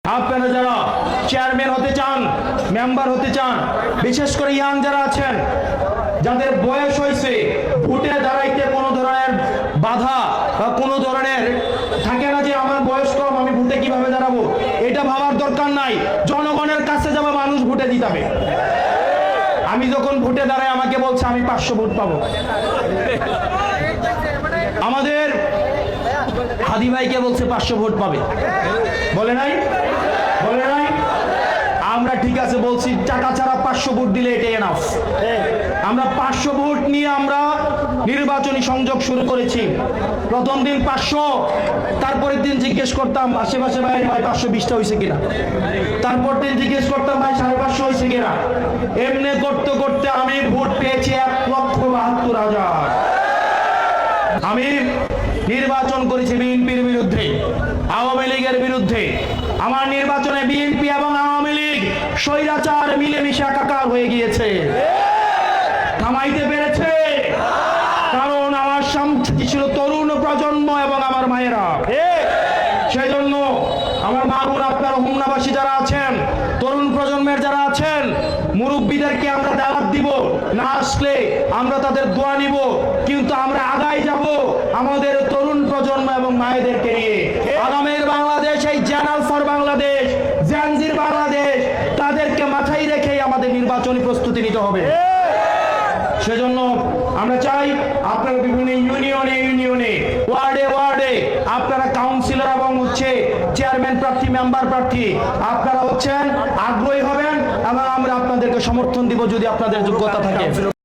আপনারা যারা চেয়ারম্যান হতে চান, মেম্বার হতে চান, বিশেষ করে ইয়াং যারা আছেন, যাদের বয়স হয়েছে, ভোটে দাঁড়াইতে কোনো ধরনের বাধা বা কোনো ধরনের থাকে না যে আমার বয়স কম, আমি ভোটে কিভাবে দাঁড়াবো, এটা ভাবার দরকার নাই। জনগণের কাছে যাবে, মানুষ ভোটে দিতাবে। আমি যখন ভোটে দাঁড়াই আমাকে বলছে আমি 500 ভোট পাবো। আমাদের হাদি ভাইকে বলছে 500 ভোট পাবে, বলে নাই? বলে নাই? আমরা ঠিক আছে বলছি, টাকা ছাড়া 500 ভোট দিলে এটাই এনাফ। আমরা 500 ভোট নিয়ে আমরা নির্বাচনী সংযোগ শুরু করেছি। প্রথম দিন 500, তারপরের দিন জিজ্ঞেস করতাম আশেপাশে ভাই 520টা হয়েছে কিনা, তারপর দিন জিজ্ঞেস করতাম ভাই 550 হয়েছে কিনা। এমনি করতে করতে আমি ভোট পেয়েছি 1,72,000। আমি নির্বাচন করেছি বিএনপির বিরুদ্ধে, আওয়ামী লীগের বিরুদ্ধে। আমার নির্বাচনে বিএনপি এবং আওয়ামী লীগ স্বৈরাচার মিলেমিশে একাকার হয়ে গিয়েছে। থামাইতে পেরেছে, কারণ আমার সামনে ছিল তরুণ প্রজন্ম এবং আমার মায়েরা। সেই জন্য আমার মা বোন, আপনার হোমনাবাসী যারা আছেন, তরুণ প্রজন্মের যারা আছেন, মুরব্বীদেরকে আমরা দাওয়াত দিব, না আসলে আমরা তাদের দোয়া নিব, কিন্তু আমরা আগায় যাব আমাদের তরুণ প্রজন্ম এবং মায়েদেরকে নিয়ে। আগামীর বাংলাদেশ, এই চ্যানেল ফর বাংলাদেশ, জেনজির বাংলাদেশ, তাদেরকে মাথায় রেখেই আমাদের নির্বাচনী প্রস্তুতি নিতে হবে। সেজন্য আমরা চাই আপনারা বিভিন্ন ইউনিয়নে ওয়ার্ডে ওয়ার্ডে আপনারা কাউন্সিলর এবং চেয়ারম্যান প্রার্থী, মেম্বার প্রার্থী আপনারা আগ্রহী হবেন এবং আমরা আপনাদেরকে সমর্থন দিব যদি আপনাদের যোগ্যতা থাকে।